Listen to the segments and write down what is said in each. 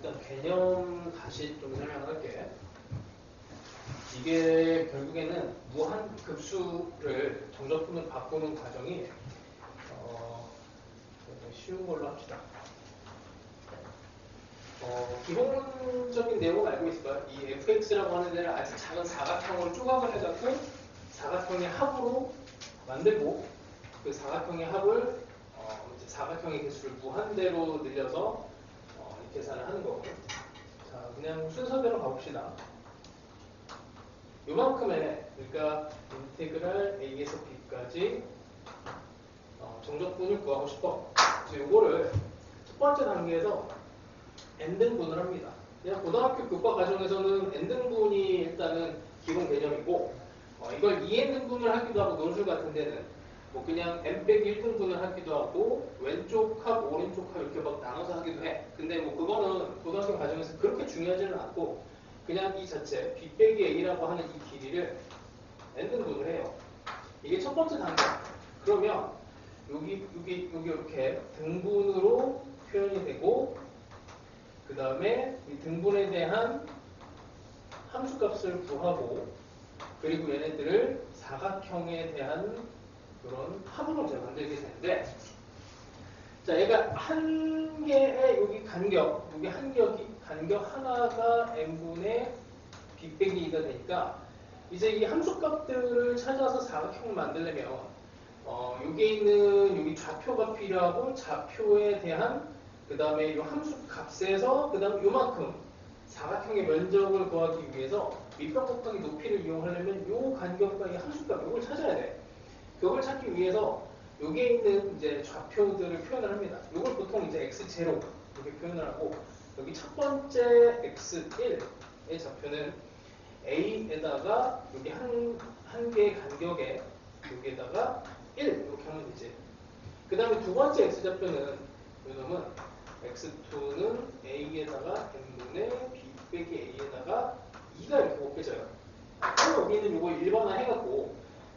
일단 개념 다시 좀 설명할게. 이게 결국에는 무한 급수를 정적분으로 바꾸는 과정이 쉬운 걸로 합시다. 기본적인 내용을 알고 있을까요? 이 fx라고 하는 데를 아주 작은 사각형으로 조각을 해갖고 사각형의 합으로 만들고 그 사각형의 합을 이제 사각형의 개수를 무한대로 늘려서 이 계산을 하는 거거든요. 자, 그냥 순서대로 가봅시다. 요만큼의, 그러니까 인테그랄 a에서 b까지 정적분을 구하고 싶어. 그래서 요거를 첫 번째 단계에서 n등분을 합니다. 그냥 고등학교 교과 과정에서는 n등분이 일단은 기본 개념이고 이걸 2n등분을 하기도 하고 논술 같은 데는 뭐 그냥 n-1등분을 하기도 하고 왼쪽 합, 오른쪽 합 이렇게 막 나눠서 하기도 해. 근데 뭐 그거는 고등학교 과정에서 그렇게 중요하지는 않고 그냥 이 자체 b-a라고 하는 이 길이를 n등분을 해요. 이게 첫 번째 단계. 그러면 여기 이렇게 등분으로 표현이 되고 그 다음에 이 등분에 대한 함수값을 구하고 그리고 얘네들을 사각형에 대한 그런 합으로 제가 만들게 되는데 자, 얘가 한 개의 여기 간격, 여기 간격 하나가 n분의 b 빼기 2가 되니까 이제 이 함수값들을 찾아서 사각형을 만들려면 여기에 있는 여기 좌표가 필요하고 좌표에 대한 그 다음에 이 함수 값에서 그 다음 요만큼 사각형의 면적을 구하기 위해서 밑변 곱하기 높이를 이용하려면 요 간격과 이 함수값 이걸 찾아야 돼. 그걸 찾기 위해서 여기에 있는 이제 좌표들을 표현을 합니다. 이걸 보통 이제 x0 이렇게 표현을 하고 여기 첫 번째 x1의 좌표는 a에다가 여기 한 개의 간격에 여기에다가 1 이렇게 하면 되지. 그 다음에 두 번째 x좌표는 요놈은 x2는 a에다가 n분의 b 빼기 a에다가 2가 이렇게 곱해져요. 그럼 여기는 이거 일반화 해갖고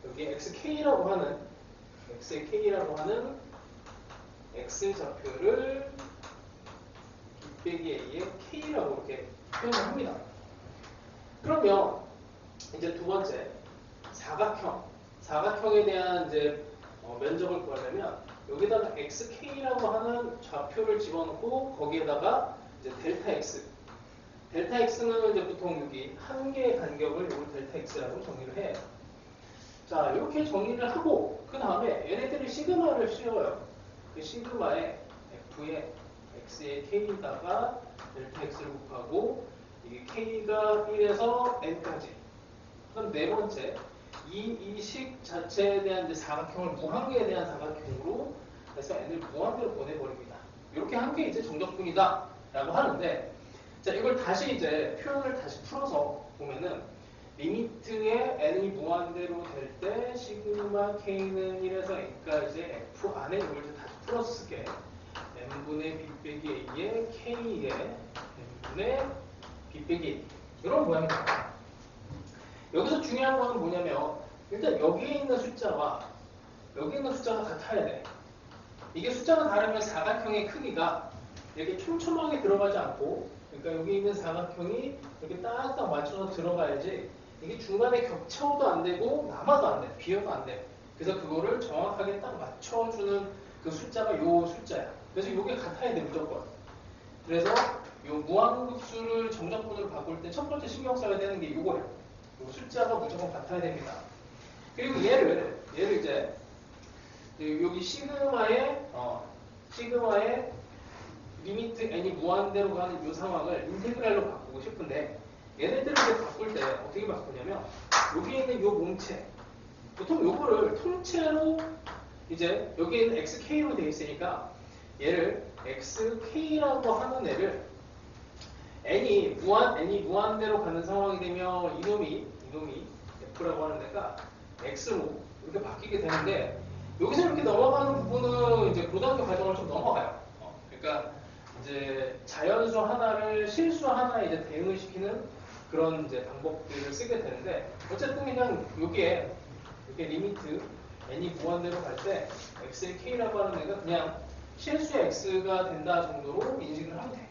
여기 xk라고 하는 x좌표를 b 빼기 a의 k라고 이렇게 표현을 합니다. 그러면 이제 두 번째 사각형에 대한 이제 면적을 구하려면 여기다가 xk라고 하는 좌표를 집어넣고 거기에다가 이제 델타 x는 이제 보통 여기 한 개의 간격을 이걸 델타 x라고 정의를 해. 자, 이렇게 정의를 하고 그 다음에 얘네들이 시그마를 씌워요. 그 시그마에 f의 x의 k에다가 델타 x를 곱하고 이게 k가 1에서 n까지. 그럼 네 번째 이 식 자체에 대한 이제 사각형을 무한계에 대한 사각형으로 해서 n을 무한대로 보내버립니다. 이렇게 한 게 이제 정적분이다 라고 하는데 자, 이걸 다시 이제 표현을 다시 풀어서 보면은 리미트에 n이 무한대로 될 때 시그마 k는 1에서 n까지 f 안에 이걸 이제 다시 풀어서 쓸게. n분의 b 빼기 a의 k의 n분의 b 빼기 a 이런 모양입니다. 여기서 중요한 거는 뭐냐면 일단 여기에 있는 숫자와 여기 있는 숫자가 같아야 돼. 이게 숫자가 다르면 사각형의 크기가 이렇게 촘촘하게 들어가지 않고 그러니까 여기 있는 사각형이 이렇게 딱딱 맞춰서 들어가야지 이게 중간에 겹쳐도 안 되고 남아도 안 돼. 비어도 안 돼. 그래서 그거를 정확하게 딱 맞춰주는 그 숫자가 요 숫자야. 그래서 이게 같아야 돼 무조건. 그래서 요 무한급수를 정적분으로 바꿀 때 첫 번째 신경 써야 되는 게 요거예요. 요 숫자가 무조건 같아야 됩니다. 그리고 얘를 이제 여기 시그마의 리미트 n이 무한대로 가는 이 상황을 인테그랄로 바꾸고 싶은데 얘네들을 이제 바꿀 때 어떻게 바꾸냐면 여기에 있는 이 몸체 보통 요거를 통째로 이제 여기에 있는 xk로 되어 있으니까 얘를 xk라고 하는 애를 n이 무한대로 가는 상황이 되면 이놈이 f라고 하는 애가 x로 이렇게 바뀌게 되는데 여기서 이렇게 넘어가는 부분은 이제 고등학교 과정을 좀 넘어가요. 그러니까 이제 자연수 하나를 실수 하나에 이제 대응을 시키는 그런 이제 방법들을 쓰게 되는데 어쨌든 그냥 여기에 이렇게 리미트 n이 무한대로 갈 때 x의 k라고 하는 애가 그냥 실수의 x가 된다 정도로 인식을 하면 돼.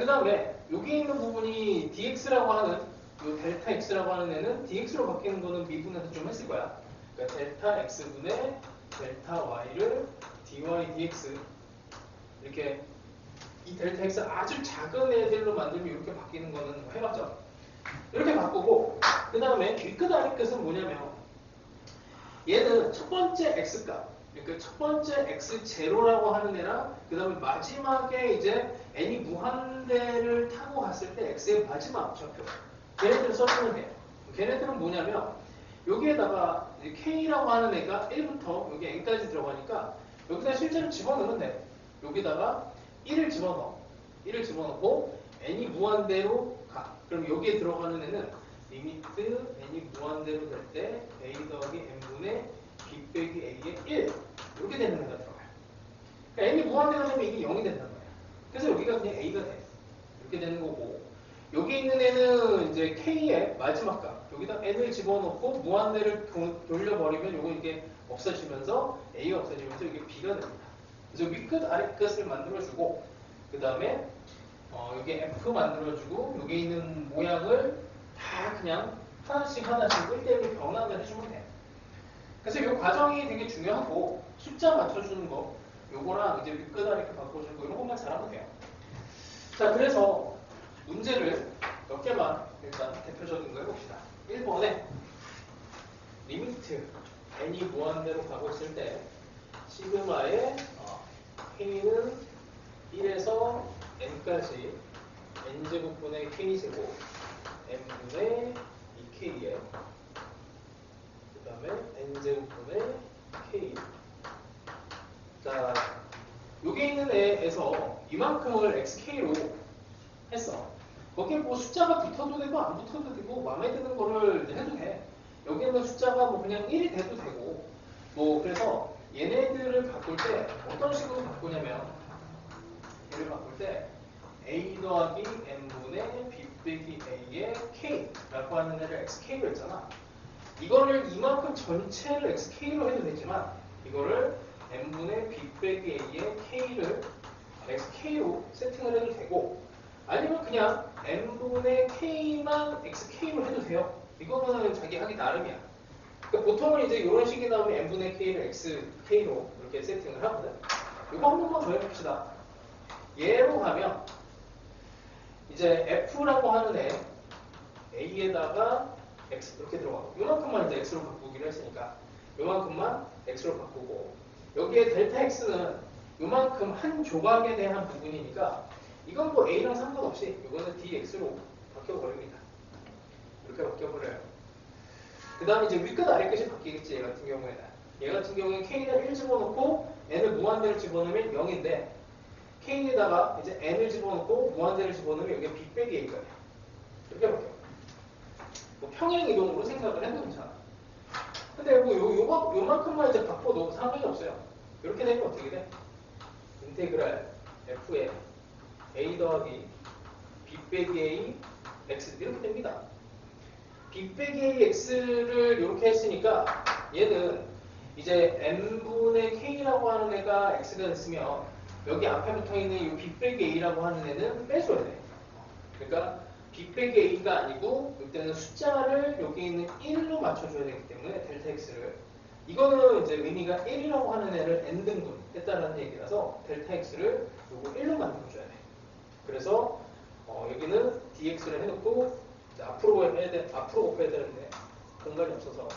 다음에 여기 있는 부분이 dx라고 하는 요 델타 x라고 하는 애는 dx로 바뀌는 거는 미분에서 좀 했을 거야. 그러니까 델타 x분의 델타 y를 dy dx 이렇게 이 델타 x 아주 작은 애들로 만들면 이렇게 바뀌는 거는 해봤죠. 이렇게 바꾸고 그 다음에 위끝 아래끝은 뭐냐면 얘는 첫 번째 x값 그러니까 첫 번째 x0라고 하는 애랑 그 다음에 마지막에 이제 n이 무한대를 타고 갔을 때 x의 마지막 좌표 걔네들을 써주면 돼요. 걔네들은 뭐냐면 여기에다가 k라고 하는 애가 1부터 여기 n까지 들어가니까 여기다 실제로 집어넣으면 돼. 여기다가 1을 집어넣어. 1을 집어넣고 n이 무한대로 가. 그럼 여기에 들어가는 애는 리미트 n이 무한대로 될 때 a 더하기 n분의 b 빼기 a의 1 이렇게 되는 애가 들어가요. 그러니까 n이 무한대가 되면 이게 0이 된단 말이야. 그래서 여기가 그냥 a가 돼. 이렇게 되는 거고 여기 있는 애는 이제 k의 마지막 값 여기다 n을 집어넣고 무한대를 돌려버리면 요거 이게 없어지면서 a가 없어지면서 이게 b가 됩니다. 그래서 위끝 아래끝을 만들어주고 그 다음에 여기 f 만들어주고 여기 있는 모양을 다 그냥 하나씩 1대1로 변환을 해주면 돼요. 그래서 이 과정이 되게 중요하고 숫자 맞춰주는 거 요거랑 이제 위끝 아래끝 바꿔주는 거 이런 것만 잘하면 돼요. 자 그래서 문제를 몇 개만 일단 대표적인 거 해봅시다. 1번에 리미트 n이 무한대로 가고 있을 때 시그마의 k는 1에서 n까지 n제곱분의 k제곱 n분의 2k에 그 다음에 n제곱분의 k 자 여기 있는 애에서 이만큼을 xk로 했어. 거기에 뭐 숫자가 붙어도 되고 안 붙어도 되고 마음에 드는 거를 해도 돼. 여기 있는 숫자가 뭐 그냥 1이 돼도 되고 뭐 그래서 얘네들을 바꿀 때 어떤 식으로 바꾸냐면 얘를 바꿀 때 a 더하기 n분의 b 빼기 a의 k라고 하는 애를 xk로 했잖아. 이거를 이만큼 전체를 xk로 해도 되지만 이거를 n분의 b 빼기 a의 k를 xk로 세팅을 해도 되고 아니면 그냥 n분의 k만 xk로 해도 돼요. 이거는 자기 하기 나름이야. 그러니까 보통은 이제 이런 식이 나오면 n분의 k를 xk로 이렇게 세팅을 하거든. 이거 한 번만 더 해봅시다. 얘로 가면 이제 f라고 하는 애 a에다가 x 이렇게 들어가고 이만큼만 이제 x로 바꾸기로 했으니까 이만큼만 x로 바꾸고 여기에 델타 x는 이만큼 한 조각에 대한 부분이니까 이건 뭐 a랑 상관없이 이거는 dx로 바뀌어버립니다. 이렇게 바뀌어버려요. 그 다음에 이제 위끝 아래끝이 바뀌겠지. 얘 같은 경우에는 얘 같은 경우에는 k를 1 집어넣고 n을 무한대로 집어넣으면 0인데 k에다가 이제 n을 집어넣고 무한대를 집어넣으면 여기에 b 빼기 a가 돼요. 이렇게 바뀌어요. 뭐 평행 이동으로 생각을 해도 괜찮아. 근데 뭐 요만큼만 이제 바꿔도 상관이 없어요. 이렇게 되면 어떻게 돼? 인테그랄 f의 a 더하기 b 빼기 a x 이렇게 됩니다. b 빼기 a x를 이렇게 했으니까 얘는 이제 n분의 k라고 하는 애가 x가 됐으면 여기 앞에 붙어있는 이 b 빼기 a라고 하는 애는 빼줘야 돼. 그러니까 b 빼기 a가 아니고 이때는 숫자를 여기 있는 1로 맞춰줘야 되기 때문에 델타 x를 이거는 이제 의미가 1이라고 하는 애를 n등분 했다라는 얘기라서 델타 x를 요거 1로 만들어줘야 돼. 그래서 여기는 dx를 해놓고 앞으로 곱해야 되는데 공간이 없어서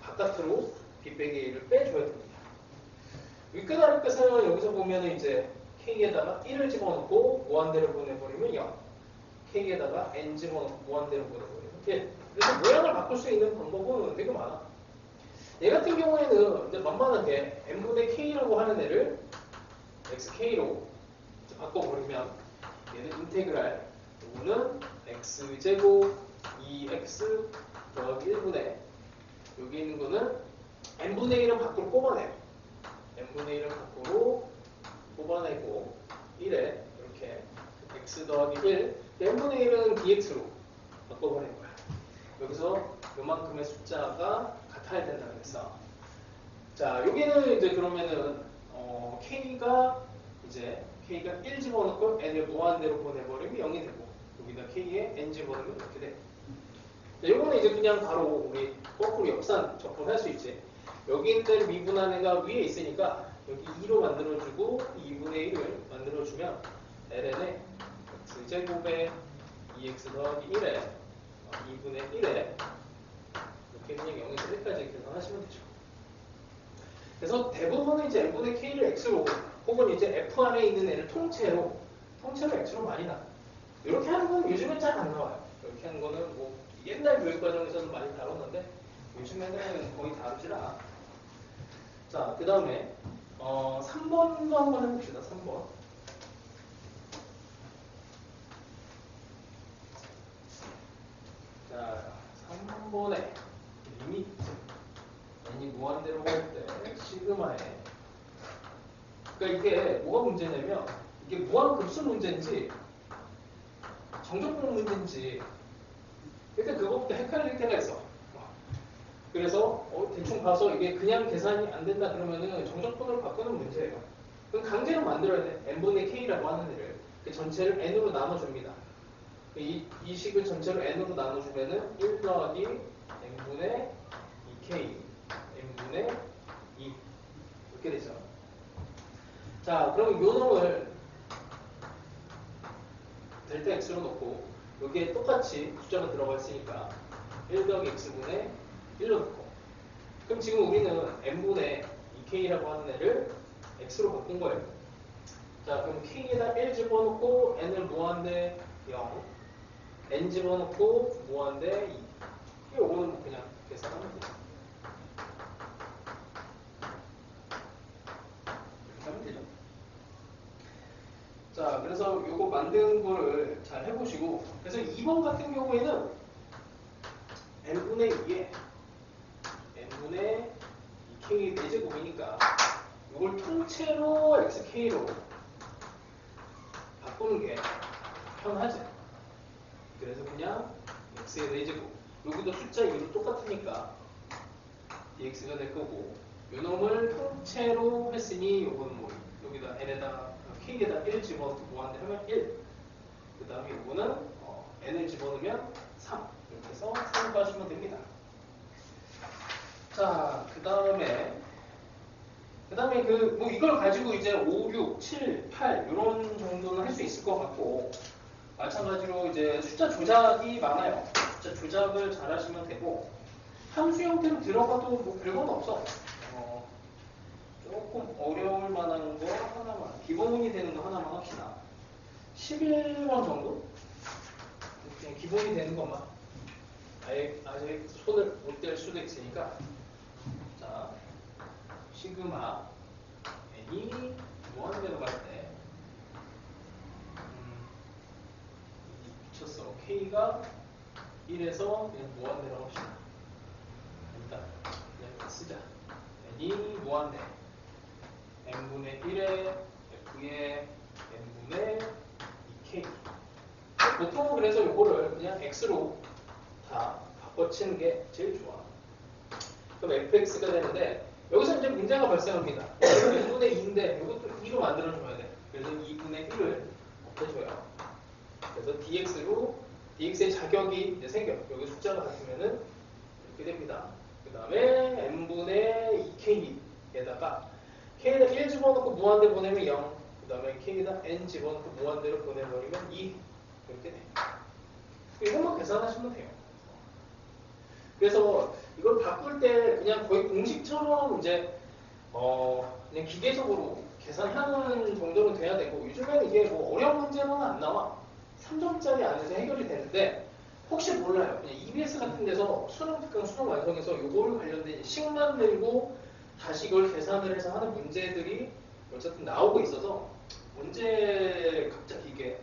바깥으로 b 빼기 a를 빼줘야 됩니다. 위끝 아래끝은 여기서 보면은 이제 k에다가 1을 집어넣고 무한대로 보내버리면 0. k에다가 n 집어넣고 무한대로 보내버리면 1. 그래서 모양을 바꿀 수 있는 방법은 되게 많아. 얘 같은 경우에는 이제 만만하게 n분의 k라고 하는 애를 xk로 바꿔버리면 얘는 인테그랄 요거는 x제곱 2x 더하기 1분의 여기 있는 거는 n분의 1은 밖으로 뽑아내요. n분의 1은 밖으로 뽑아내고 1에 이렇게 x 더하기 1 n분의 1은 dx로 바꿔버리는 거야. 여기서 요만큼의 숫자가 같아야 된다는 거죠. 자, 여기는 이제 그러면은 k가 이제 k가 1 집어넣고 n을 무한대로 보내버리면 0이 되고 여기다 k에 n 집어넣으면 이렇게 돼. 이거는 이제 그냥 바로 우리 거꾸로 역산 접근할 수 있지. 여기 있는 미분한 애가 위에 있으니까 여기 2로 만들어주고 2분의 1을 만들어주면 ln에 x제곱에 2x 더하기 1에 2분의 1에 이렇게 그냥 0에서 1까지 계산하시면 되죠. 그래서 대부분은 이제 n분의 k를 x로 혹은 이제 f 안에 있는 애를 통째로 x로 많이 나와요. 이렇게 하는 건 요즘엔 잘 안 나와요. 이렇게 하는 거는 뭐 옛날 교육과정에서는 많이 다뤘는데 요즘에는 거의 다루질 않아. 자, 그 다음에 3번도 한번 해봅시다. 3번. 자, 3번에 리미트 n이 무한대로 갈 때 시그마에 그러니까 이게 뭐가 문제냐면 이게 무한급수 문제인지 정적분 문제인지 일단 그것부터 헷갈릴 때가 있어. 그래서 대충 봐서 이게 그냥 계산이 안 된다 그러면은 정적분으로 바꾸는 문제예요. 그럼 강제로 만들어야 돼. n분의 k라고 하는 애를 그 전체를 n으로 나눠줍니다. 이 식을 전체로 n으로 나눠주면은 1 더하기 n분의 2k n분의 2 이렇게 되죠. 자, 그럼 요 놈을 델타 x로 놓고 여기에 똑같이 숫자가 들어가 있으니까 1 더하기 x분의 1로 놓고 그럼 지금 우리는 n분의 2k라고 하는 애를 x로 바꾼 거예요. 자, 그럼 k에다 1 집어넣고 n을 무한대 0 n 집어넣고 무한대 2 이거는 뭐 그냥 계산하면 되죠. 이렇게 하면 되죠. 자, 그래서 요거 만든 거를 잘 해보시고 그래서 2번 같은 경우에는 n분의 2에 n분의 2k 4제곱이니까 이걸 통째로 xk로 바꾸는 게 편하지. 그래서 그냥 x의 4제곱 여기도 숫자 2로 똑같으니까 dx가 될 거고 요 놈을 통째로 했으니 요거는 뭐 여기다 n에다 k에다 1 집어넣고 무한대 하면 1. 그 다음에 요거는 n을 집어넣으면 3 이렇게 해서 3 빠지면 됩니다. 자, 그 다음에 뭐 이걸 가지고 이제 5, 6, 7, 8 이런 정도는 할 수 있을 것 같고 마찬가지로 이제 숫자 조작이 많아요. 숫자 조작을 잘 하시면 되고 함수 형태로 들어가도 뭐 별건 없어. 조금 어려울 만한 거 하나만 기본이 되는 거 하나만 합시다. 11번 정도? 그냥 기본이 되는 것만 아직 손을 못 댈 수도 있으니까 자 시그마 n이 무한대로 갈 때 미쳤어. k가 1에서 그냥 무한대로 합시다. 일단 그냥 쓰자. n이 무한대 n분의 1에 f의 n분의 2k 보통은 그래서 이거를 그냥 x로 다 바꿔치는 게 제일 좋아. 그럼 fx가 되는데 여기서 이제 문제가 발생합니다. 2분의 2인데 이것도 2로 만들어줘야 돼. 그래서 2분의 1을 곱해줘요. 그래서 dx의 자격이 이제 생겨. 여기 숫자가 같으면은 이렇게 됩니다. 그 다음에 n분의 2k에다가 k에다 1 집어넣고 무한대 보내면 0. 그 다음에 k에다 n 집어넣고 무한대로 보내버리면 2. 이렇게 돼. 이것만 계산하시면 돼요. 그래서 이걸 바꿀 때 그냥 거의 공식처럼 이제 그냥 기계적으로 계산하는 정도로 돼야 되고 요즘에는 이게 뭐 어려운 문제는 안 나와. 3점짜리 안에서 해결이 되는데 혹시 몰라요. 그냥 EBS 같은 데서 수능 특강 수능 완성에서 요거를 관련된 식만 들고 다시 이걸 계산을 해서 하는 문제들이 어쨌든 나오고 있어서 문제 갑자기 이게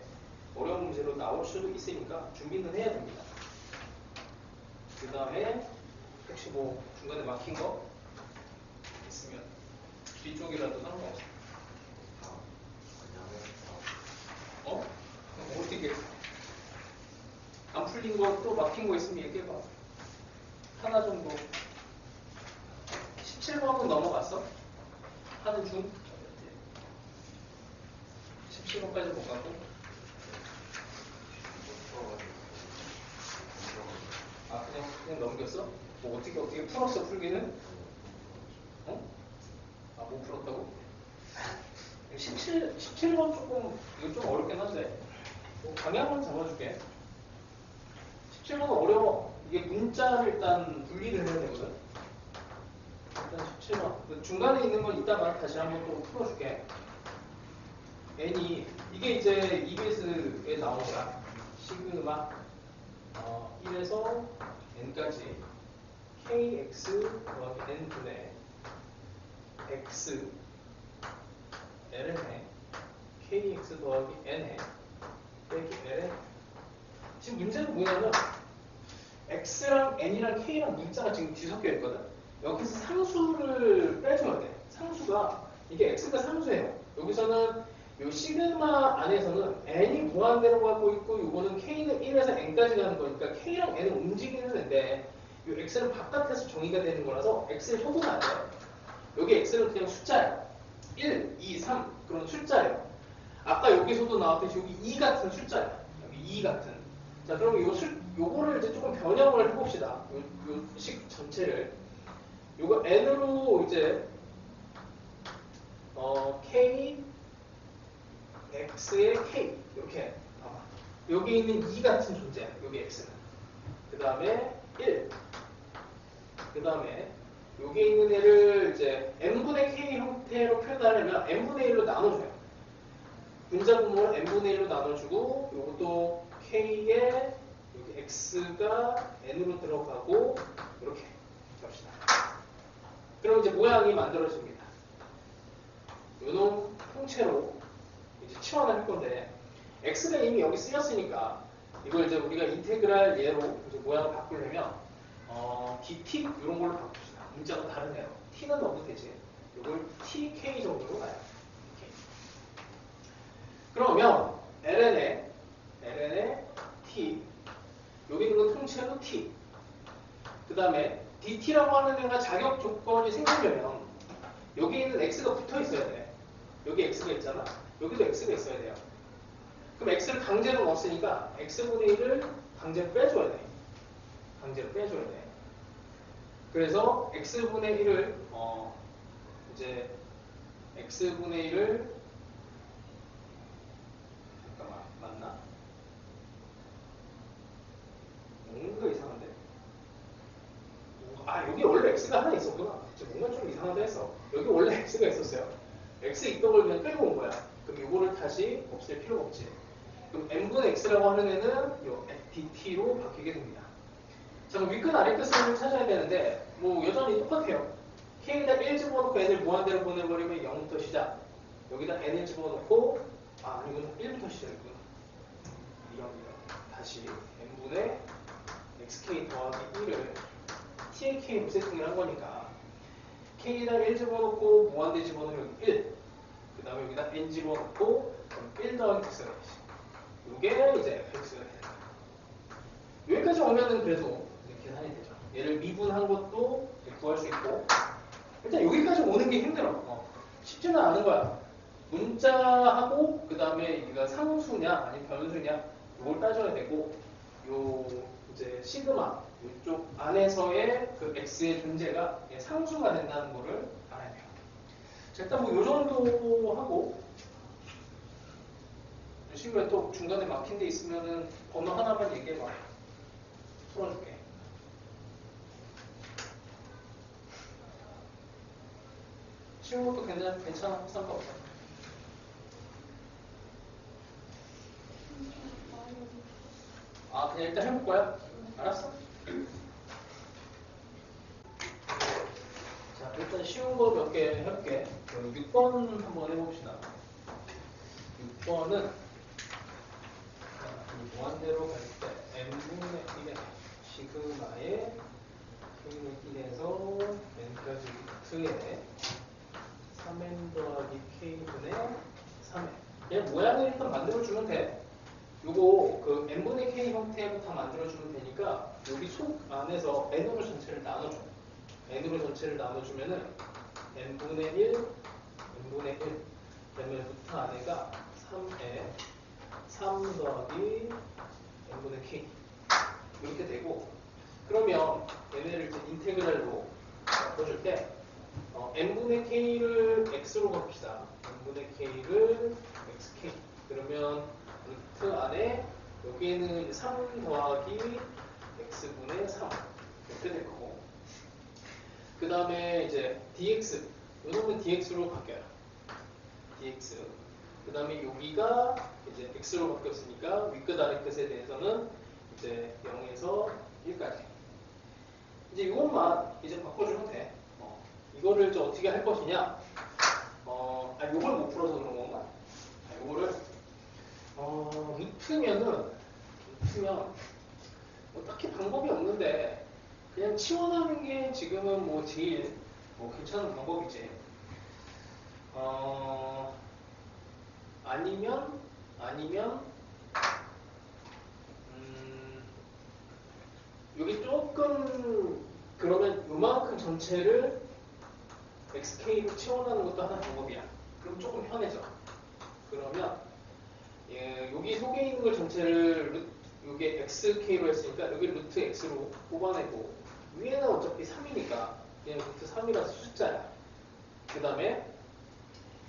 어려운 문제로 나올 수도 있으니까 준비는 해야 됩니다. 그 다음에 혹시 뭐 중간에 막힌 거 있으면 뒤쪽이라도 상관없어. 어떻게 안 풀린 거 또 막힌 거 있으면 얘기해봐. 하나 정도. 17번은 넘어갔어? 하는 중? 여기까지 못 가고. 아, 그냥 넘겼어? 뭐 어떻게 풀었어, 풀기는? 어? 아, 못 풀었다고? 17번 조금, 이거 좀 어렵긴 한데. 뭐 방향은 잡아줄게. 17번은 어려워. 이게 문자를 일단 분리를 해야 되거든. 일단 17번. 중간에 있는 건 이따가 다시 한번 또 풀어줄게. n이, 이게 이제 EBS에 나온 거야. 시그마 1에서 n까지 kx 더하기 n분의 x ln에 kx 더하기 n에 빼기 ln. 지금 문제는 뭐냐면 x랑 n이랑 k랑 문자가 지금 뒤섞여 있거든. 여기서 상수를 빼줘야 돼. 상수가 이게 x가 상수예요. 여기서는 요 시그마 안에서는 n이 무한대로 가고 있고 요거는 k는 1에서 n까지 가는 거니까 k랑 n은 움직이는 애인데 요 x는 바깥에서 정의가 되는 거라서 x를 적으면 안 돼요. 여기 x는 그냥 숫자예요. 1, 2, 3 그런 숫자예요. 아까 여기서도 나왔듯이 여기 2 같은 숫자예요. 여기 2 같은. 자, 그럼 요거를 이제 조금 변형을 해봅시다. 요 식 전체를. 요거 n으로 이제 k x의 k 이렇게 봐봐. 여기 있는 2 같은 존재야. 여기 x는. 그 다음에 1. 그 다음에 여기 있는 애를 이제 n분의 k 형태로 표현하려면 n분의 1로 나눠줘요. 분자 분모를 n분의 1로 나눠주고 요것도 k에 여기 x가 n으로 들어가고 이렇게 합시다. 그럼 이제 모양이 만들어집니다. 요놈 통째로 이제 치환을 할 건데 x가 이미 여기 쓰였으니까 이걸 이제 우리가 인테그랄 예로 이제 모양을 바꾸려면 dt 이런 걸로 바꿉시다. 문자가 다르네요. t는 넣어도 되지. 이걸 tk 정도로 가요. 이렇게. 그러면 ln에 t 여기 있는 건 통째로 t. 그 다음에 dt라고 하는 애가 자격 조건이 생기려면 여기 있는 x가 붙어 있어야 돼. 여기 x가 있잖아. 여기도 x가 있어야 돼요. 그럼 x를 강제로 넣었으니까 x분의 1을 강제로 빼줘야 돼. 강제로 빼줘야 돼. 그래서 x분의 1을 이제 x분의 1을 잠깐만 맞나? 뭔가 이상한데? 아, 여기 원래 x가 하나 있었구나. 뭔가 좀 이상하다 했어. 여기 원래 x가 있었어요. x 있던 걸 그냥 끌고 온 거야. 그럼 이거를 다시 없앨 필요가 없지. 그럼 n분의 x라고 하는 애는 요 dt로 바뀌게 됩니다. 자, 그럼 윗끝 아래끝을 찾아야 되는데 뭐 여전히 똑같아요. k에다 1 집어넣고 n을 무한대로 보내버리면 0부터 시작. 여기다 n을 집어넣고 이건 1부터 시작이구나. 이런 다시 n분의 xk 더하기 1을 tak로 세팅을 한 거니까 k에다 1 집어넣고 무한대 집어넣으면 1. 그 다음에 여기다 n 집어넣고 1 더하기 x가 되지. 이게 이제 fx가 되는 거야. 여기까지 오면은 그래도 계산이 되죠. 얘를 미분한 것도 구할 수 있고 일단 여기까지 오는 게 힘들어. 쉽지는 않은 거야. 문자하고 그 다음에 얘가 상수냐 아니면 변수냐 이걸 따져야 되고 요 이제 시그마 이쪽 안에서의 그 x의 존재가 상수가 된다는 거를 알아야 돼요. 자, 일단 뭐 요 정도 하고 친구야 또 중간에 막힌 데 있으면은 번호 하나만 얘기해봐. 풀어줄게. 쉬운 것도 괜찮아. 상관없어. 그냥 일단 해볼 거야? 알았어? 자, 일단 쉬운 거 몇 개 해볼게. 그럼 6번 한번 해봅시다. 6번은 무한대로 갈 때 n분의 1의 시그마의 k는 1에서 n까지 2에 3n 더하기 k분의 3n. 그냥 모양을 일단 만들어주면 돼. 요거 그 n분의 k 형태부터 만들어주면 되니까 여기 속 안에서 n으로 전체를 나눠줘. n으로 전체를 나눠주면은 n분의 1, n분의 1 그러면 루트 안에가 3에 3 더하기 n분의 k 이렇게 되고, 그러면 얘네를 이제 인테그랄로 바꿔줄 때 n분의 k를 x로 바꿉시다. n분의 k를 xk. 그러면 루트 안에 여기에는 3 더하기 x분의 3 이렇게 될 거고, 그 다음에 이제 dx, 요놈은 dx로 바뀌어요. dx. 그 다음에 여기가 이제 x로 바뀌었으니까 윗끝 아래끝에 대해서는 이제 0에서 1까지. 이제 이것만 이제 바꿔주면 돼. 이거를 이제 어떻게 할 것이냐? 요걸 못 풀어서 그런 건가? 요거를 루트면 뭐 딱히 방법이 없는데 그냥 치환하는 게 지금은 뭐 제일 뭐 괜찮은 방법이지. 아니면 여기 조금 그러면 요만큼 전체를 xk로 치환하는 것도 하나 방법이야. 그럼 조금 편해져. 그러면 여기 속에 있는 걸 전체를 여기 xk로 했으니까 여기 루트 x로 뽑아내고, 위에는 어차피 3이니까 그냥 루트 3이라서 숫자야. 그 다음에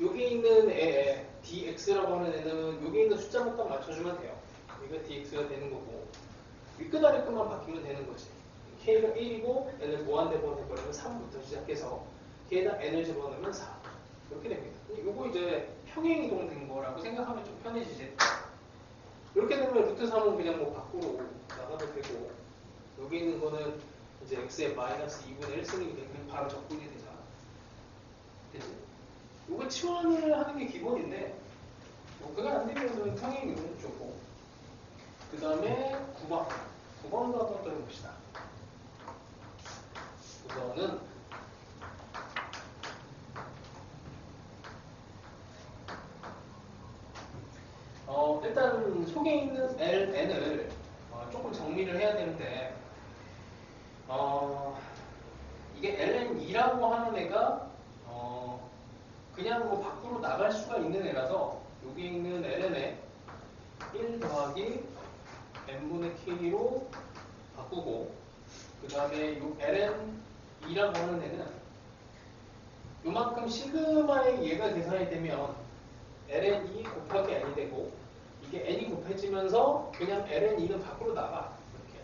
여기 있는 애에 dx라고 하는 애는 여기 있는 숫자만 딱 맞춰주면 돼요. 이거 dx가 되는 거고, 윗끝 아래끝만 바뀌면 되는 거지. k가 1이고 n을 무한대번 해버리면 3부터 시작해서 k에다 n을 집어넣으면 4 이렇게 됩니다. 이거 이제 평행이동 된 거라고 생각하면 좀 편해지지. 이렇게 되면 루트 3은 그냥 뭐 밖으로 나가도 되고, 여기 있는 거는 이제 x의 마이너스 2분의 1승이 되면 바로 적분이 되잖아. 그치? 이거 치환을 하는 게 기본인데, 뭐 그게 안 되면 평행이동도 좋고. 그 다음에 9번도 한번 또 해봅시다. 9번은 일단 속에 있는 ln을 조금 정리를 해야 되는데, 이게 ln2라고 하는 애가 그냥 뭐 밖으로 나갈 수가 있는 애라서 여기 있는 ln에 1 더하기 n분의 k로 바꾸고, 그 다음에 이 ln2라고 하는 애는 요만큼 시그마의 얘가 계산이 되면 ln2 곱하기 n이 되고, 이게 n이 곱해지면서 그냥 ln2는 밖으로 나가. 이렇게.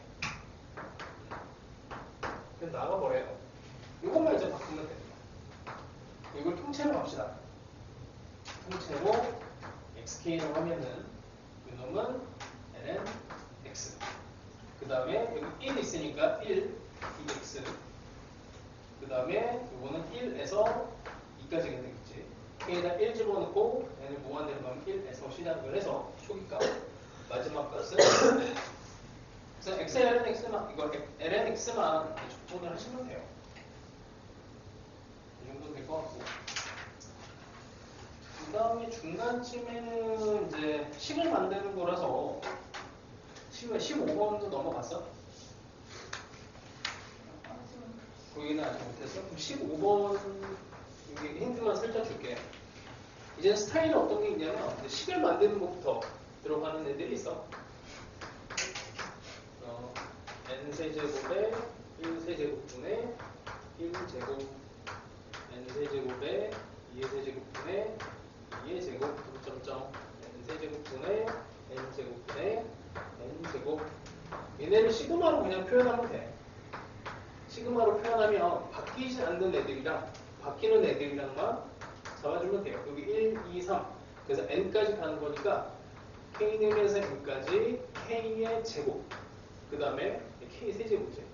그냥 나가버려요. 이것만 이제 바꾸면 됩니다. 이걸 통째로 합시다. 통째로 xk라고 하면은 이놈은 ln x. 그 다음에 여기 1 있으니까 1 dx. 그 다음에 이거는 1에서 2까지가 되겠지. k에다 1 집어넣고 n을 무한대로 가면 1에서 시작을 해서 초기값 마지막 값은 그래서 x, ln x만 이거 ln x만 적분을 하시면 돼요. 이 정도 될 것 같고, 그 다음에 중간쯤에는 이제 식을 만드는 거라서 15번도 넘어갔어? 거기는 아직 못했어? 그럼 15번 여기 힌트만 살짝 줄게. 이제 스타일은 어떤 게 있냐면 식을 만드는 것부터 들어가는 애들이 있어. n세제곱에 1세제곱분의 1제곱 n세제곱에 2세제곱분의 2제곱 점점 n세제곱분의 n제곱분의 n제곱. 얘네를 시그마로 그냥 표현하면 돼. 시그마로 표현하면 바뀌지 않는 애들이랑 바뀌는 애들이랑만 잡아주면 돼요. 여기 1, 2, 3. 그래서 n까지 가는 거니까 k는 n까지 k의 제곱. 그 다음에 k 세제곱이지.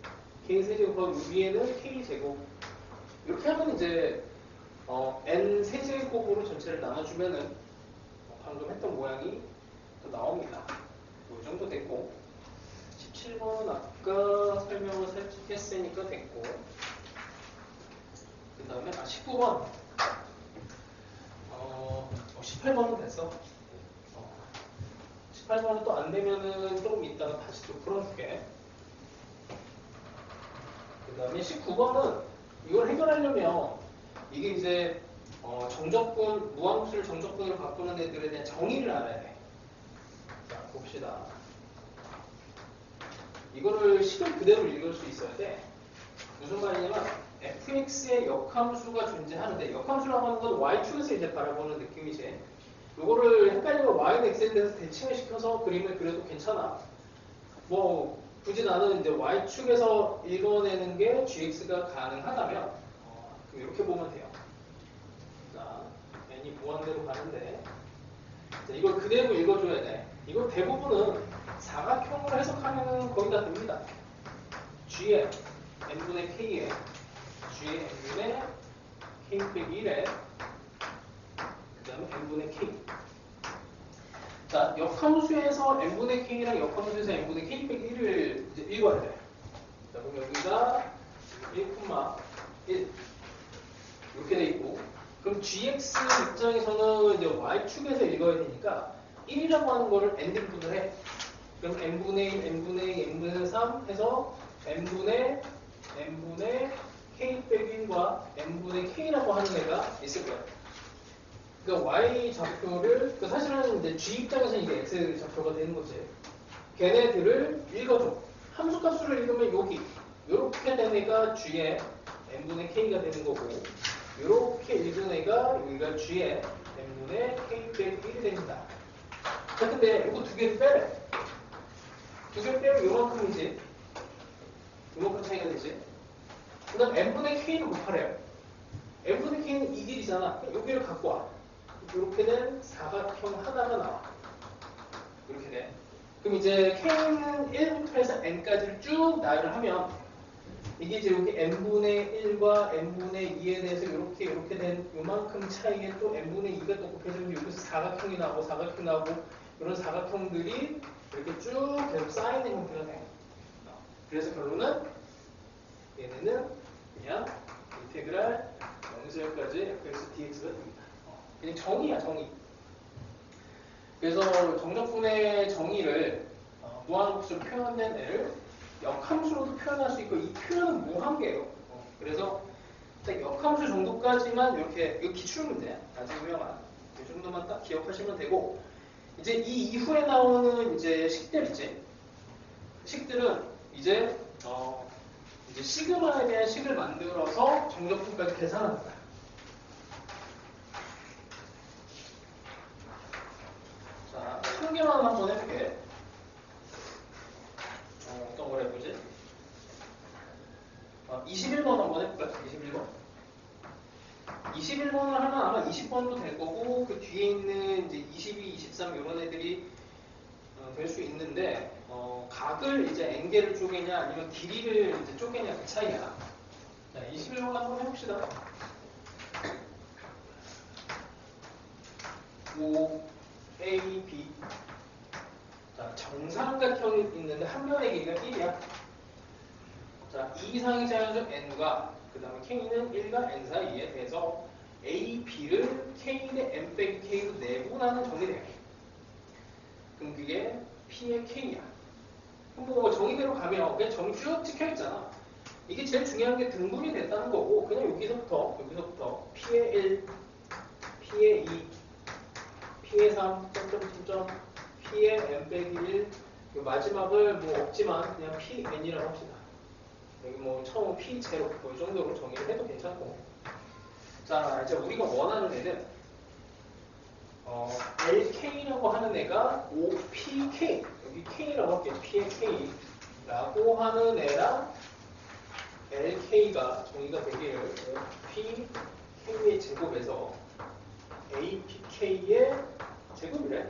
k 세제곱하고 위에는 k 제곱. 이렇게 하면 이제 n 세제곱으로 전체를 나눠주면은 방금 했던 모양이 또 나옵니다. 이 정도 됐고, 17번은 아까 설명을 살짝 했으니까 됐고, 그 다음에 19번 18번은 됐어. 18번은 또 안 되면은 조금 이따가 다시 또 풀어줄게. 그 다음에 19번은 이걸 해결하려면 이게 이제 정적분, 무함수를 정적분으로 바꾸는 애들에 대한 정의를 알아야 돼. 자, 봅시다. 이거를 식을 그대로 읽을 수 있어야 돼. 무슨 말이냐면 fx의 역함수가 존재하는데 역함수라고 하는 건 y축에서 이제 바라보는 느낌이지. 요거를 헷갈리면 y는 x에 대해서 대칭을 시켜서 그림을 그려도 괜찮아. 뭐 굳이 나는 이제 y축에서 읽어내는 게 gx가 가능하다면 그럼 이렇게 보면 돼요. 자, n이 무한대로 가는데 자, 이걸 그대로 읽어줘야 돼. 이거 대부분은 사각형으로 해석하면 거의 다 됩니다. g의 n분의 k에 g의 n분의 k 빼기 1에 그 다음에 n분의 k. 자, 역함수에서 n분의 k랑 역함수에서 n분의 k 빼기 1을 이제 읽어야 돼. 자, 그럼 여기가 1,1 이렇게 돼 있고, 그럼 gx 입장에서는 이제 y축에서 읽어야 되니까 1이라고 하는 거를 n등분을 해. 그럼 n분의 1, n분의 2, n분의 3 해서 n분의 k 빼기 1과 n분의 k라고 하는 애가 있을 거야. 그러니까 y 좌표를 사실은 이제 g 입장에서는 이게 x 좌표가 되는 거지. 걔네들을 읽어줘. 함수값수를 읽으면 여기 이렇게 된 애가 g의 n분의 k가 되는 거고, 이렇게 읽은 애가 여기가 g의 n분의 k 빼기 1이 됩니다. 자, 근데 이거 두 개를 빼래. 두 개를 빼면 요만큼이지. 요만큼 차이가 되지. 그 다음 n분의 k를 곱하래요. n분의 k는 이 길이잖아. 여기를 갖고 와. 이렇게 된 사각형 하나가 나와. 이렇게 돼. 그럼 이제 k는 1부터 해서 n까지를 쭉 나열을 하면 이게 이제 여기 n분의 1과 n분의 2에 대해서 이렇게 된 요만큼 차이에 또 n분의 2가 또 곱해지면 여기서 사각형이 나오고 사각형이 나오고 이런 사각형들이 이렇게 쭉 계속 쌓이는 형태가 돼요. 그래서 결론은 얘네는 그냥 인테그랄 0에서 0까지 fx dx가 됩니다. 그냥 정의야, 정의. 그래서 정적분의 정의를 무한함수로 표현된 애를 역함수로도 표현할 수 있고, 이 표현은 무한계예요. 그래서 역함수 정도까지만 이렇게, 이거 기출문제야. 아주 유명한. 이 정도만 딱 기억하시면 되고, 이제 이 이후에 나오는 이제 식들 있지. 식들은 이제 시그마에 대한 식을 만들어서 정적분까지 계산하는 거야. 자, 한 개만 한번 해볼게. 어떤 걸 해보지? 21번 한번 해볼까요? 21번. 21번을 하면 아마 20번도 될 거고, 그 뒤에 있는 이제 22, 23 이런 애들이 될 수 있는데, 각을 이제 n개를 쪼개냐 아니면 길이를 이제 쪼개냐 그 차이야. 자, 21번 한번 해봅시다. 5, A, B. 자, 정삼각형이 있는데 한 면의 길이가 1이야. 자, 이 이상의 자연수 n과 그 다음에 k는 1과 n 사이에 대해서 a, b를 k 대 n 빼기 k로 내분하는 정의래요. 그럼 그게 p의 k야. 그럼 뭐 정의대로 가면 그냥 정의 쭉 찍혀있잖아. 이게 제일 중요한 게 등분이 됐다는 거고, 그냥 여기서부터 p의 1, p의 2, p의 3, 점점점점, p의 n 빼기 1, 마지막을 뭐 없지만 그냥 pn이라고 합시다. 여기 뭐 처음 p0 이 정도로 정의를 해도 괜찮고. 자, 이제 우리가 원하는 애는 LK라고 하는 애가 5PK, 여기 K라고 할게요. P의 K라고 하는 애랑 LK가 정의가 되기를 5PK의 제곱에서 APK의 제곱이래.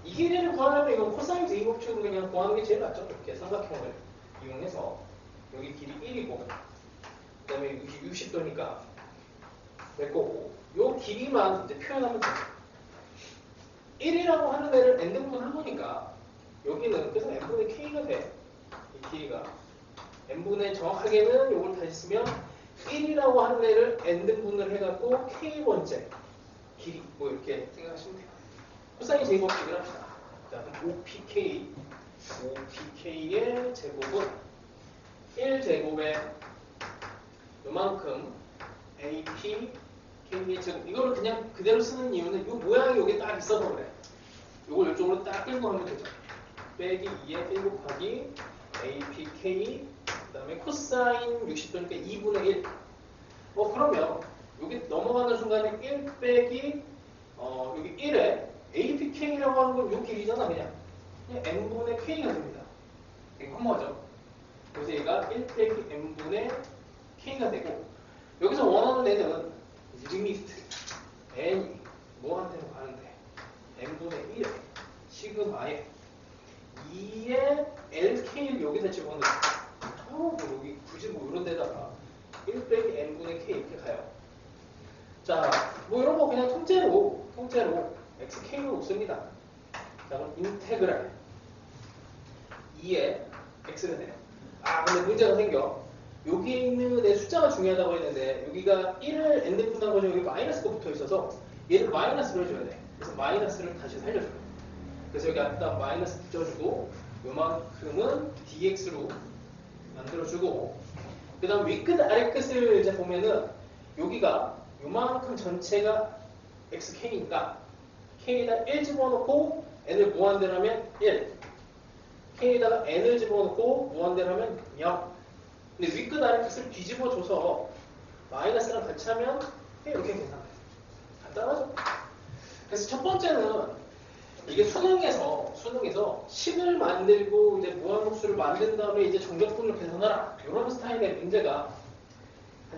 이 길이를 구하려면 이건 코사인 제곱축으로 그냥 구하는 게 제일 낫죠. 이렇게 삼각형을 이용해서 여기 길이 1이고 그 다음에 여기 60도니까 될 거고, 요 길이만 이제 표현하면 되죠. 1이라고 하는 애를 n등분 한 거니까 여기는 그래서 n분의 k가 돼. 이 길이가 n분의 정확하게는 요걸 다시 쓰면 1이라고 하는 애를 n등분을 해갖고 k번째 길이 뭐 이렇게 생각하시면 돼요. 코사인 제곱식을 합시다. 자, 5pk의 제곱은 1제곱에 요만큼 AP K의 제곱. 이거를 그냥 그대로 쓰는 이유는 이 모양이 여기 딱 있어서 그래. 이걸 이쪽으로 딱 끌고 가면 되죠. 빼기 2에 1 곱하기 APK 그 다음에 코사인 60도니까 2분의 1. 그러면 여기 넘어가는 순간에 1 빼기 여기 1에 APK라고 하는 건 요 길이잖아 그냥 n분의 k가 됩니다. 되게 커머죠. 그래서 얘가 1 빼기 n분의 k가 되고 여기서 원하는 애는 리미트 n이 뭐한테는 가는데 n분의 1에 시그마에 2의 LK를 여기다 집어넣어. 뭐 여기 굳이 뭐 이런 데다가 1 빼기 n분의 k 이렇게 가요. 자, 뭐 이런 거 그냥 통째로 xk로 놓습니다. 자, 그럼 인테그랄 2의 x가 돼요. 근데 문제가 생겨. 여기에 있는 내 숫자가 중요하다고 했는데 여기가 1을 n분한 거죠. 여기 마이너스가 붙어 있어서 얘를 마이너스로 해줘야 돼. 그래서 마이너스를 다시 살려줘요. 그래서 여기 앞에다 마이너스 붙여주고 요만큼은 dx로 만들어주고 그 다음 윗끝 아래끝을 이제 보면은 여기가 요만큼 전체가 xk니까 k에다 1 집어넣고 n을 무한대라면 1 k에다가 n을 집어넣고 무한대라면 0 근데 윗끝 아래끝을 뒤집어줘서 마이너스랑 같이 하면 이렇게 계산해요. 간단하죠? 그래서 첫 번째는 이게 수능에서 10을 만들고 이제 무한급수를 만든 다음에 이제 정적분을 계산하라 이런 스타일의 문제가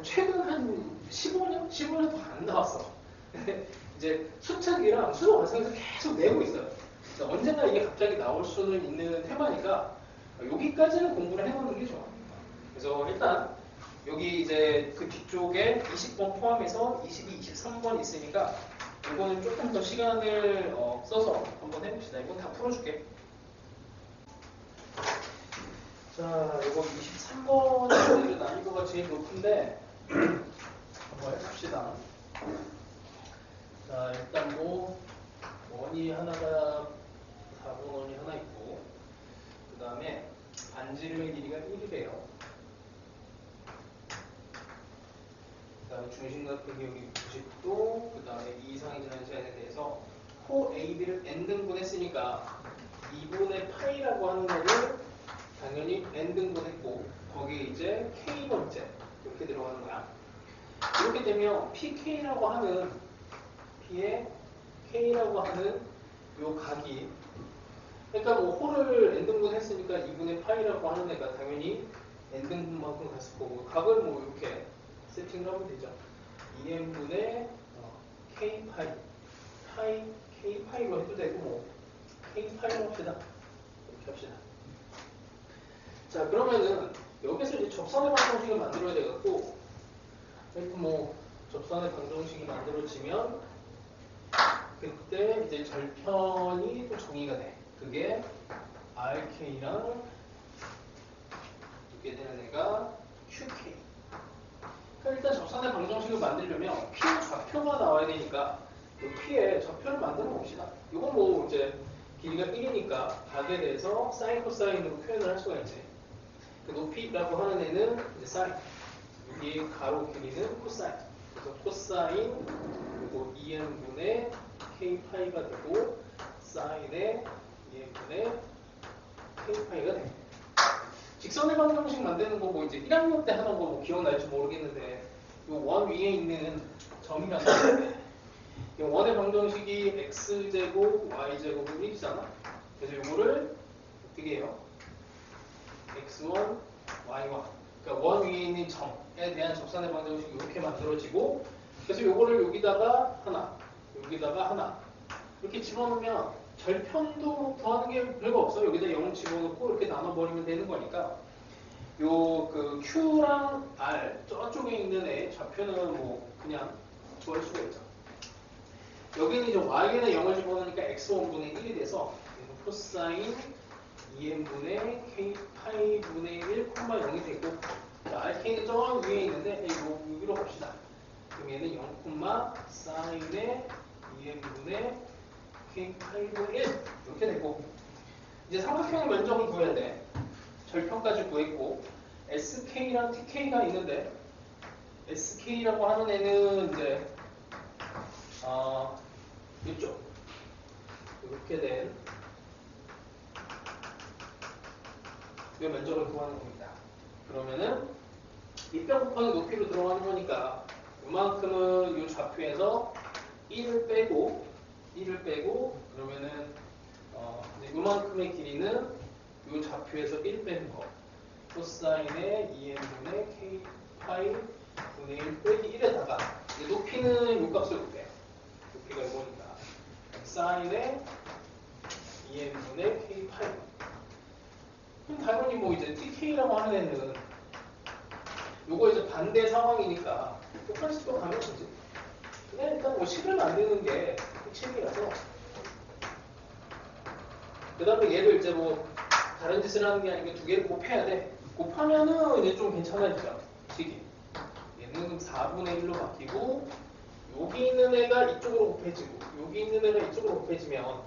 최근 한 15년? 15년 더 안 나왔어. 이제 수특이랑 수능 완성에서 계속 내고 있어요. 언젠가 이게 갑자기 나올 수는 있는 테마니까 여기까지는 공부를 해놓는 게 좋아. 그래서 일단 여기 이제 그 뒤쪽에 20번 포함해서 22, 23번 있으니까 이거는 조금 더 시간을 써서 한번 해봅시다. 이건 다 풀어줄게. 자, 이거 23번 난이도가 제일 높은데 한번 해봅시다. 자, 일단 뭐 원이 하나가 4분 원이 하나 있고 그 다음에 반지름의 길이가 1이래요. 그 다음에 중심각 크기 여기 90도 그 다음에 이 이상이 지나는 시간에 대해서 코 AB를 n등분 했으니까 2분의 파이라고 하는 거를 당연히 n등분 했고 거기에 이제 k번째 이렇게 들어가는 거야. 이렇게 되면 PK라고 하는 P의 K라고 하는 요 각이 그러니까 뭐 호를 n등분 했으니까 2분의 파이라고 하는 애가 당연히 n등분만큼 갔을 거고 각을 뭐 이렇게 세팅을 하면 되죠. 2n분의 k파이 k파이로 해도 되고 뭐 k파이로 합시다. 이렇게 합시다. 자 그러면은 여기서 이제 접선의 방정식을 만들어야 되겠고 이렇게 뭐 접선의 방정식이 만들어지면 그때 이제 절편이 또 정의가 돼. 그게 RK랑 이렇게 되는 애가 QK. 그러니까 일단 접선의 방정식을 만들려면 P의 좌표가 나와야 되니까 이 P의 좌표를 만들어 봅시다. 이건 뭐 이제 길이가 1이니까 각에 대해서 사인 코사인으로 표현을 할 수가 있지. 그 높이라고 하는 애는 이제 사인. 여기 가로 길이는 코사인. 그래서 코사인 그리고 2n분의 k파이가 되고 사인의 2n분의 k파이가 됩니다. 직선의 방정식 만드는 거 뭐 이제 1학년 때 하던 거 뭐 기억날지 모르겠는데 이 원 위에 있는 점이라는 건데 이 원의 방정식이 x제곱 y제곱은 1이잖아. 그래서 이거를 어떻게 해요? x1, y1 그러니까 원 위에 있는 점에 대한 접선의 방정식이 이렇게 만들어지고 그래서 이거를 여기다가 하나 여기다가 하나 이렇게 집어넣으면 절편도 더하는 게 별거 없어요. 여기다 0 집어넣고 이렇게 나눠버리면 되는 거니까 요 그 Q랑 R 저쪽에 있는 애 좌표는 뭐 그냥 구할 수가 있죠. 여기는 이제 Y에는 0을 집어넣으니까 X1분의 1이 돼서 코사인 2n분의 K파이분의 1, 0이 되고 RK는 저 위에 있는데 이거 여기로 갑시다. 그럼 얘는 0, 사인의 2n분의 K파이분의 1 이렇게 되고 이제 삼각형의 면적을 구해야 돼. 절편까지 구했고 SK랑 TK가 있는데 SK라고 하는 애는 이제 이쪽 이렇게 된 이 면적을 구하는 겁니다. 그러면은 밑변 곱하기 높이로 들어가는 거니까 이만큼은 이 좌표에서 1을 빼고 그러면은 이만큼의 길이는 이 좌표에서 1 빼는 거 코사인의 2n분의 k 파이 분의 1 빼기 1에다가 높이는 이 값을 볼게요. 높이가 이거니까 사인의 2n분의 k 파이. 그럼 당연히 뭐 이제 tk라고 하는 애는 요거 이제 반대 상황이니까 똑같이 또 가면 되지. 그냥 일단 뭐 식을 만드는 게 핵심이라서. 그 다음에 얘를 이제 뭐 다른 짓을 하는 게 아니고 두 개를 곱해야 돼. 곱하면은 이제 좀 괜찮아지죠. 식이. 얘는 4분의 1로 바뀌고 여기 있는 애가 이쪽으로 곱해지고 여기 있는 애가 이쪽으로 곱해지면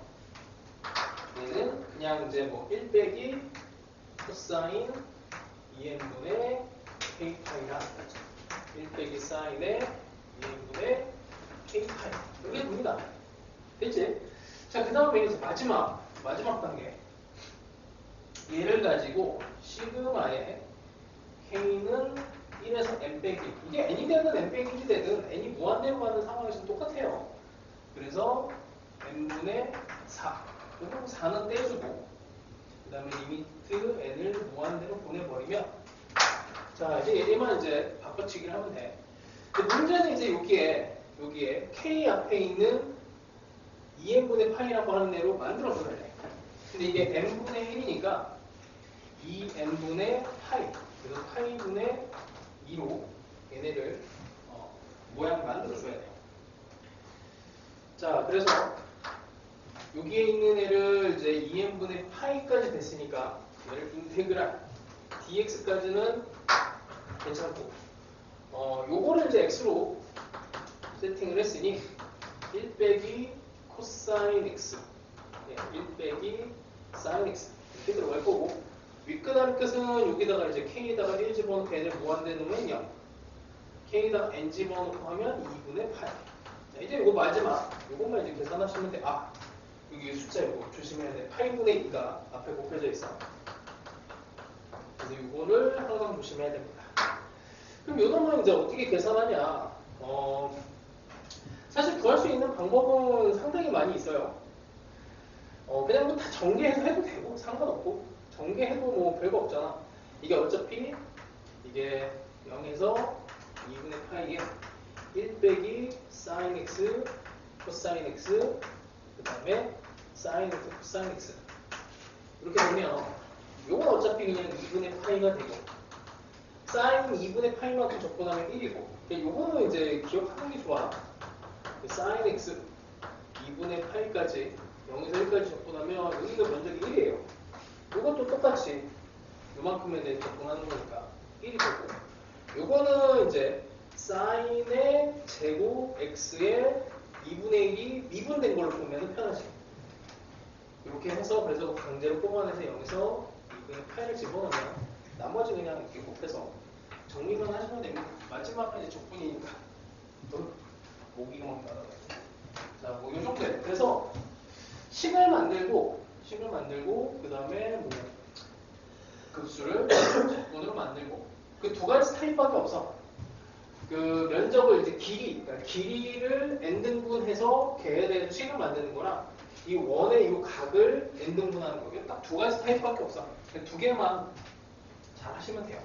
얘는 그냥 이제 뭐 1 빼기 코사인 2n분의 k 파이라 1 빼기 사인의 2n분의 k 파이 이게 됩니다. 됐지? 자, 그 다음에 이제 마지막 단계 얘를 가지고 시그마의 k는 1에서 n 빼기 이게 n이 되든 n 빼기 1이 되든 n이 무한대로 가는 상황에서는 똑같아요. 그래서 n분의 4 그리고 4는 떼주고 그 다음에 리미트 n을 무한대로 보내버리면 자 이제 얘만 이제 바꿔치기를 하면 돼. 문제는 이제 여기에 k 앞에 있는 2n분의 파이라고 하는 애로 만들어줘야 돼. 근데 이게 n분의 1이니까 2n분의 파이 그래서 파이분의 2로 얘네를 모양 만들어줘야 돼요. 자 그래서 여기에 있는 애를 이제 2n분의 파이까지 됐으니까 얘를 인테그랄 dx까지는 괜찮고 요거를 이제 x로 세팅을 했으니 1 빼기 코사인 x 1 빼기 사인 x 이렇게 들어갈 거고 윗끝 아랫끝은 여기다가 이제 k에다가 1 집어넣고 n을 무한대 놓으면 0 k에다가 n 집어넣고 하면 2분의 8 자, 이제 이거 마지막 요것만 이제 계산하시면 돼. 여기 숫자 이거 조심해야 돼. 8분의 2가 앞에 곱해져 있어. 그래서 이거를 항상 조심해야 됩니다. 그럼 요놈은 이제 어떻게 계산하냐? 사실 구할 수 있는 방법은 상당히 많이 있어요. 그냥 뭐 다 전개해서 해도 되고 상관없고 전개해도 뭐 별거 없잖아. 이게 어차피 이게 0에서 2분의 파이에 1 빼기 사인 x 코사인 x 그 다음에 사인 x 코사인 x 이렇게 보면 요건 어차피 그냥 2분의 파이가 되고 사인 2분의 파이만큼 접근하면 1이고 요거는 이제 기억하는 게 좋아. 사인 x 2분의 파이까지 0에서 1까지 접근하면 여기가 면적이 1이에요. 요것도 똑같이 요만큼에 대해 접근하는 거니까 1이 되고 요거는 이제 사인의 제곱 x의 2분의 1이 미분된 걸로 보면 편하지. 이렇게 해서 그래서 강제로 뽑아내서 0에서 2분의 8을 집어넣으면 나머지 그냥 이렇게 곱해서 정리만 하시면 됩니다. 마지막은 이제 적분이니까 모기만 받아가지고 자, 뭐 이 정도예요. 그래서 식을 만들고 그 다음에 뭐 급수를 적분으로 만들고 그 두 가지 타입밖에 없어. 그 면적을 이제 그러니까 길이를 n등분해서 걔에 대해서 식을 만드는 거랑 이 원의 이 각을 n등분하는 거. 딱 두 가지 타입밖에 없어. 두 개만 잘 하시면 돼요.